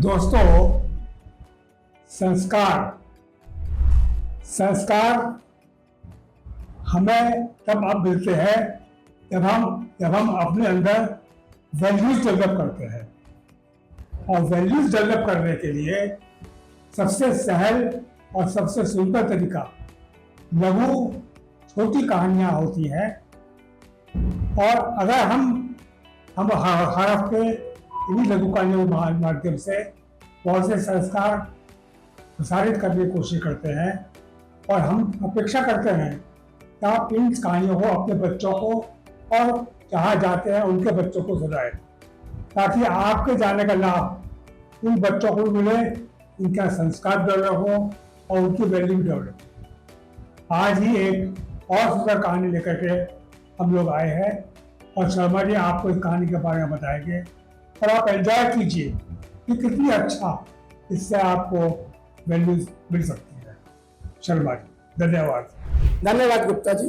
दोस्तों, संस्कार संस्कार हमें तब अब मिलते हैं जब हम अपने अंदर वैल्यूज डेवलप करते हैं। और वैल्यूज डेवलप करने के लिए सबसे सहल और सबसे सुंदर तरीका लघु छोटी कहानियां होती हैं। और अगर हम हर हफ्ते इन्हीं लघु कहानियों के माध्यम से बहुत से संस्कार प्रसारित करने की कोशिश करते हैं, और हम अपेक्षा करते हैं कि आप इन कहानियों को अपने बच्चों को और जहाँ जाते हैं उनके बच्चों को सुनाएं, ताकि आपके जाने का लाभ उन बच्चों को मिले, उनका संस्कार डेवलप हो और उनकी वैल्यू डेवलप हो। आज ही एक और सुंदर कहानी लेकर के हम लोग आए हैं, और शर्मा जी आपको इस कहानी के बारे में बताएंगे और आप एंजॉय कीजिए कि कितनी अच्छा इससे आपको वैल्यूज मिल सकती है। शर्मा जी, धन्यवाद। धन्यवाद गुप्ता जी।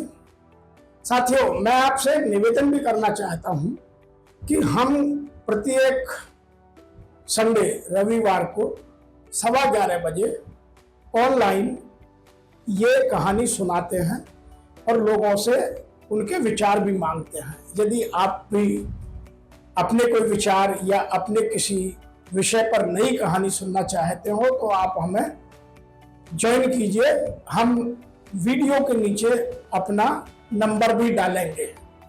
साथियों, मैं आपसे निवेदन भी करना चाहता हूं कि हम प्रत्येक संडे रविवार को 11:15 बजे ऑनलाइन ये कहानी सुनाते हैं और लोगों से उनके विचार भी मांगते हैं। यदि आप भी अपने कोई विचार या अपने किसी विषय पर नई कहानी सुनना चाहते हो तो आप हमें ज्वाइन कीजिए। हम वीडियो के नीचे अपना नंबर भी डालेंगे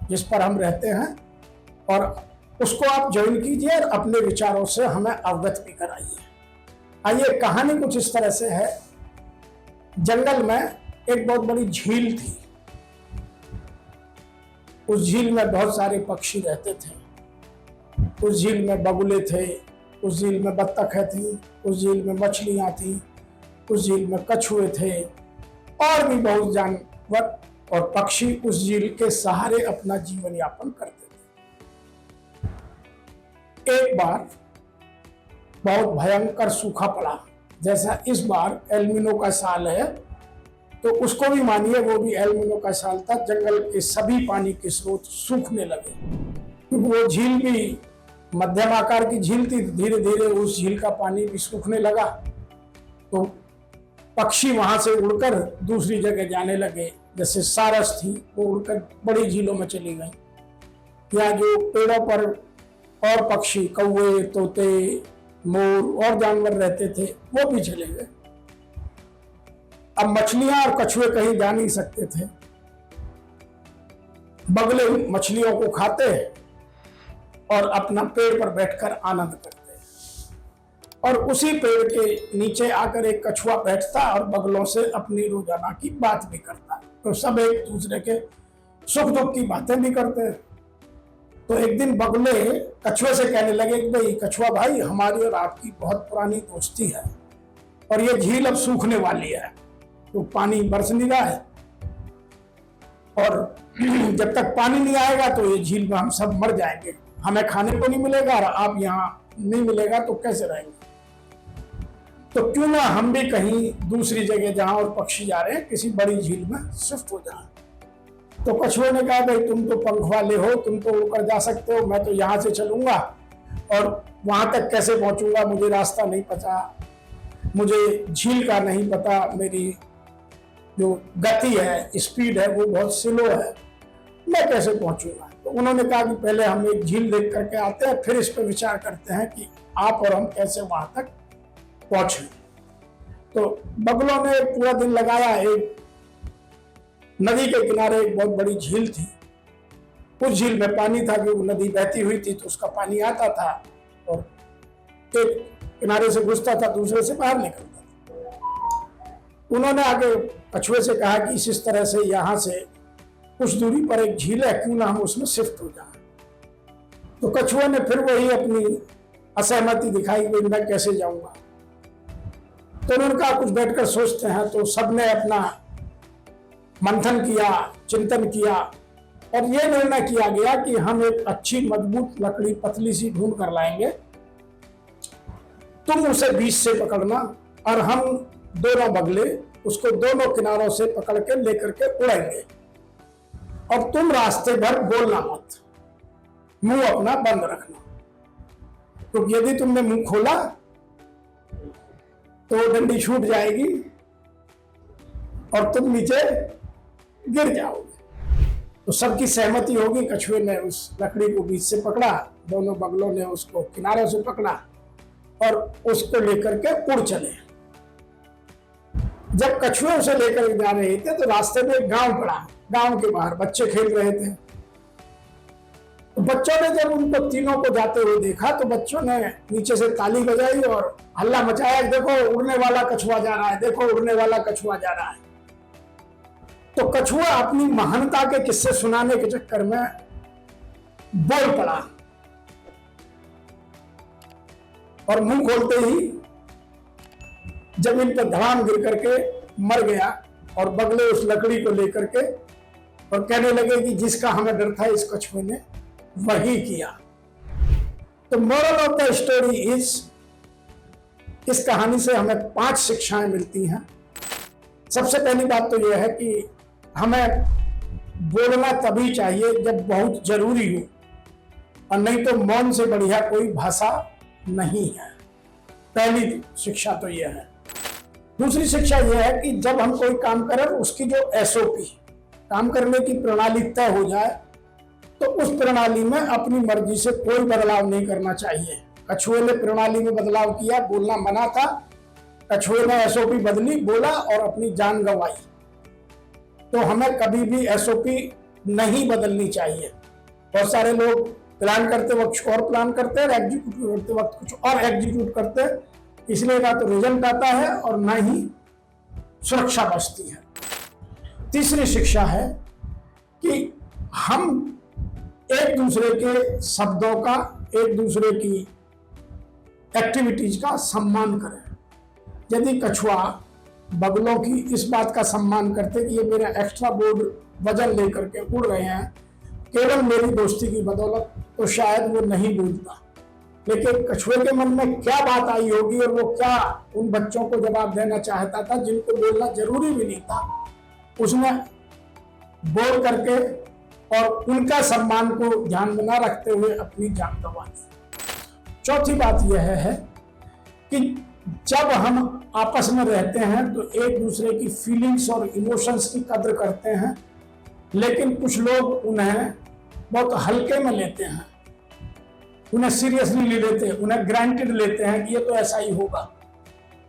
जिस पर हम रहते हैं, और उसको आप ज्वाइन कीजिए और अपने विचारों से हमें अवगत भी कराइए। आइए, कहानी कुछ इस तरह से है। जंगल में एक बहुत बड़ी झील थी। उस झील में बहुत सारे पक्षी रहते थे। उस झील में बगुले थे, उस झील में बत्तखें थी, उस झील में मछलियां थी, उस झील में कछुए थे, और भी बहुत जानवर और पक्षी उस झील के सहारे अपना जीवन यापन करते थे। एक बार बहुत भयंकर सूखा पड़ा। जैसा इस बार एल्निनो का साल है, तो उसको भी मानिए वो भी एल्निनो का साल था। जंगल के सभी पानी के स्रोत सूखने लगे, क्योंकि वो झील भी मध्यम आकार की झील थी। धीरे धीरे उस झील का पानी भी सूखने लगा, तो पक्षी वहां से उड़कर दूसरी जगह जाने लगे। जैसे सारस थी, वो उड़कर बड़ी झीलों में चली गई। या जो पेड़ों पर और पक्षी, कौवे, तोते, मोर और जानवर रहते थे, वो भी चले गए। अब मछलियां और कछुए कहीं जा नहीं सकते थे। बगुले मछलियों को खाते और अपना पेड़ पर बैठकर आनंद करते, और उसी पेड़ के नीचे आकर एक कछुआ बैठता और बगलों से अपनी रोजाना की बात भी करता। तो सब एक दूसरे के सुख दुख की बातें भी करते। तो एक दिन बगुले कछुए से कहने लगे कि भाई कछुआ भाई, हमारी और आपकी बहुत पुरानी दोस्ती है, और ये झील अब सूखने वाली है, तो पानी बरस नहीं रहा है, और जब तक पानी नहीं आएगा तो ये झील में हम सब मर जाएंगे। हमें खाने को नहीं मिलेगा और आप यहाँ नहीं मिलेगा तो कैसे रहेंगे। तो क्यों ना हम भी कहीं दूसरी जगह जहां और पक्षी जा रहे हैं, किसी बड़ी झील में शिफ्ट हो जाए। तो कछुए ने कहा भाई तुम तो पंख वाले हो, तुम तो उड़कर जा सकते हो, मैं तो यहाँ से चलूंगा और वहां तक कैसे पहुंचूंगा, मुझे रास्ता नहीं पता, मुझे झील का नहीं पता, मेरी जो गति है, स्पीड है, वो बहुत स्लो है, मैं कैसे पहुंचूंगा। तो उन्होंने कहा कि पहले हम एक झील देख करके आते हैं, फिर इस पर विचार करते हैं कि आप और हम कैसे वहां तक पहुंचे। तो बगुलों ने पूरा दिन लगाया। एक नदी के किनारे एक बहुत बड़ी झील थी। उस झील में पानी था, कि वो नदी बहती हुई थी तो उसका पानी आता था और एक किनारे से घुसता था, दूसरे से बाहर निकलता था। उन्होंने आगे कछुए से कहा कि इस तरह से यहाँ से कुछ दूरी पर एक झील है, क्यों ना हम उसमें शिफ्ट हो जाएं। तो कछुए ने फिर वही अपनी असहमति दिखाई कि मैं कैसे जाऊंगा। तो उन्होंने कहा कुछ बैठकर सोचते हैं। तो सबने अपना मंथन किया, चिंतन किया, और यह निर्णय किया गया कि हम एक अच्छी मजबूत लकड़ी पतली सी ढूंढ कर लाएंगे, तुम उसे बीच से पकड़ना और हम दोनों बगले उसको दोनों किनारों से पकड़ के लेकर के उड़ेंगे, और तुम रास्ते भर बोलना मत, मुंह अपना बंद रखना, क्योंकि यदि तुमने मुंह खोला तो डंडी छूट जाएगी और तुम नीचे गिर जाओगे। तो सबकी सहमति होगी। कछुए ने उस लकड़ी को बीच से पकड़ा, दोनों बगलों ने उसको किनारे से पकड़ा और उसको लेकर के उड़ चले। जब कछुए उसे लेकर जा रहे थे तो रास्ते में एक गांव पड़ा। गांव के बाहर बच्चे खेल रहे थे। तो बच्चों ने जब उनको तीनों को जाते हुए देखा तो बच्चों ने नीचे से ताली बजाई और हल्ला मचाया, देखो उड़ने वाला कछुआ जा रहा है, देखो उड़ने वाला कछुआ जा रहा है। तो कछुआ अपनी महानता के किस्से सुनाने के चक्कर में बोल पड़ा और मुंह खोलते ही जमीन पर धड़ाम गिर करके मर गया। और बगले उस लकड़ी को लेकर के और कहने लगे कि जिसका हमें डर था इस कछुए ने वही किया। तो moral of the story is, इस कहानी से हमें 5 शिक्षाएं मिलती हैं। सबसे पहली बात तो यह है कि हमें बोलना तभी चाहिए जब बहुत जरूरी हो, और नहीं तो मौन से बढ़िया कोई भाषा नहीं है। पहली शिक्षा तो यह है। दूसरी शिक्षा यह है कि जब हम कोई काम करें उसकी जो एसओपी, काम करने की प्रणाली तय हो जाए तो उस प्रणाली में अपनी मर्जी से कोई बदलाव नहीं करना चाहिए। कछुए ने प्रणाली में बदलाव किया, बोलना मना था, कछुए ने एसओपी बदली, बोला और अपनी जान गंवाई। तो हमें कभी भी एसओपी नहीं बदलनी चाहिए। बहुत सारे लोग प्लान करते वक्त कुछ और प्लान करते हैं, एग्जीक्यूट करते वक्त कुछ और एग्जीक्यूट करते हैं, इसलिए ना तो रिजल्ट आता है और ना ही सुरक्षा बचती है। तीसरी शिक्षा है कि हम एक दूसरे के शब्दों का, एक दूसरे की एक्टिविटीज का सम्मान करें। यदि कछुआ बगलों की इस बात का सम्मान करते कि ये मेरा एक्स्ट्रा बोर्ड वजन लेकर के उड़ रहे हैं केवल मेरी दोस्ती की बदौलत, तो शायद वो नहीं बोलता। लेकिन कछुए के मन में क्या बात आई होगी और वो क्या उन बच्चों को जवाब देना चाहता था जिनको बोलना जरूरी भी नहीं था, उसने बोल करके और उनका सम्मान को ध्यान में न रखते हुए अपनी जान गंवा दी। चौथी बात यह है कि जब हम आपस में रहते हैं तो एक दूसरे की फीलिंग्स और इमोशंस की कदर करते हैं, लेकिन कुछ लोग उन्हें बहुत हल्के में लेते हैं, उन्हें सीरियसली नहीं लेते, उन्हें ग्रांटेड लेते हैं कि ये तो ऐसा ही होगा,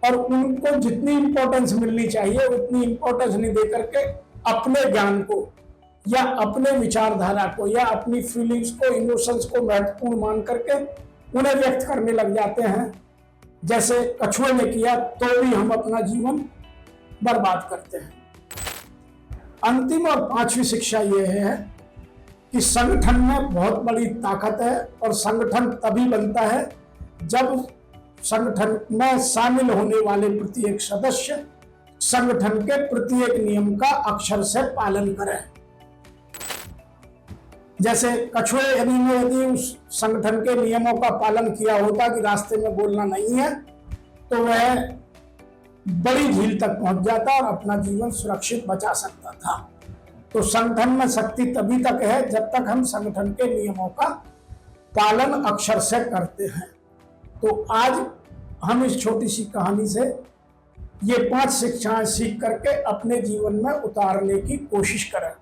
और उनको जितनी इंपॉर्टेंस मिलनी चाहिए उतनी इंपॉर्टेंस नहीं दे करके अपने ज्ञान को या अपने विचारधारा को या अपनी फीलिंग्स को, इमोशंस को महत्वपूर्ण मान करके उन्हें व्यक्त करने लग जाते हैं, जैसे कछुए ने किया। तो भी हम अपना जीवन बर्बाद करते हैं। अंतिम और 5वीं शिक्षा यह है कि संगठन में बहुत बड़ी ताकत है और संगठन तभी बनता है जब संगठन में शामिल होने वाले प्रत्येक सदस्य संगठन के प्रत्येक नियम का अक्षर से पालन करें। जैसे कछुए यदि उस संगठन के नियमों का पालन किया होता कि रास्ते में बोलना नहीं है, तो वह बड़ी झील तक पहुंच जाता और अपना जीवन सुरक्षित बचा सकता था। तो संगठन में शक्ति तभी तक है जब तक हम संगठन के नियमों का पालन अक्षर से करते हैं। तो आज हम इस छोटी सी कहानी से ये 5 शिक्षाएं सीख करके अपने जीवन में उतारने की कोशिश करें।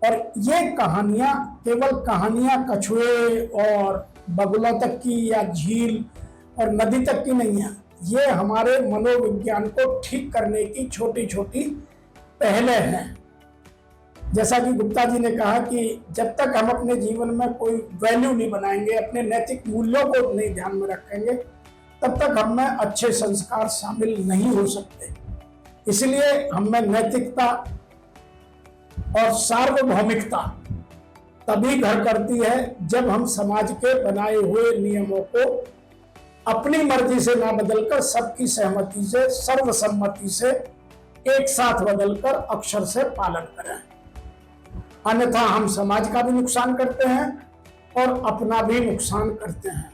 और ये कहानियां केवल कहानियां कछुए और बगुलों तक की या झील और नदी तक की नहीं है, ये हमारे मनोविज्ञान को ठीक करने की छोटी छोटी पहलें हैं। जैसा कि गुप्ता जी ने कहा कि जब तक हम अपने जीवन में कोई वैल्यू नहीं बनाएंगे, अपने नैतिक मूल्यों को नहीं ध्यान में रखेंगे, तब तक हम में अच्छे संस्कार शामिल नहीं हो सकते। इसलिए हमें नैतिकता और सार्वभौमिकता तभी घर करती है जब हम समाज के बनाए हुए नियमों को अपनी मर्जी से ना बदलकर सबकी सहमति से, सर्वसम्मति से एक साथ बदलकर अक्षर से पालन करें। अन्यथा हम समाज का भी नुकसान करते हैं और अपना भी नुकसान करते हैं।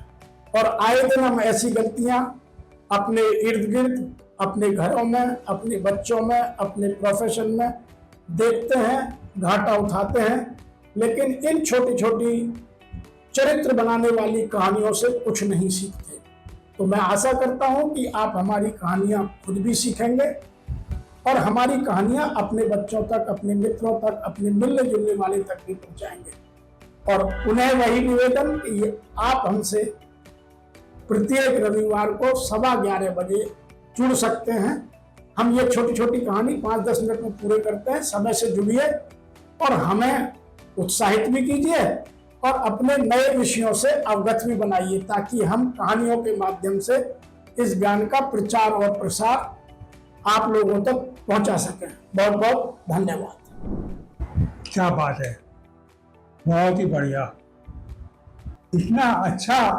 और आए दिन हम ऐसी गलतियां अपने इर्द गिर्द, अपने घरों में, अपने बच्चों में, अपने प्रोफेशन में देखते हैं, घाटा उठाते हैं, लेकिन इन छोटी छोटी चरित्र बनाने वाली कहानियों से कुछ नहीं सीखते। तो मैं आशा करता हूं कि आप हमारी कहानियां खुद भी सीखेंगे और हमारी कहानियां अपने बच्चों तक, अपने मित्रों तक, अपने मिलने जुलने वाले तक भी पहुंचाएंगे। और उन्हें वही निवेदन कि आप हमसे प्रत्येक रविवार को 11:15 बजे जुड़ सकते हैं। हम ये छोटी छोटी कहानी 5-10 मिनट में पूरे करते हैं। समय से जुड़िए और हमें उत्साहित भी कीजिए और अपने नए विषयों से अवगत भी बनाइए, ताकि हम कहानियों के माध्यम से इस ज्ञान का प्रचार और प्रसार आप लोगों तक पहुंचा सकें। बहुत बहुत धन्यवाद। क्या बात है, बहुत ही बढ़िया। इतना अच्छा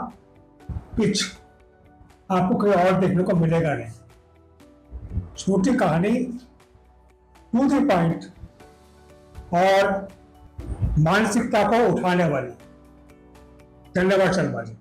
पिच आपको कहीं और देखने को मिलेगा नहीं। छोटी कहानी, टू द पॉइंट और मानसिकता को उठाने वाली। धन्यवाद शर्मा जी।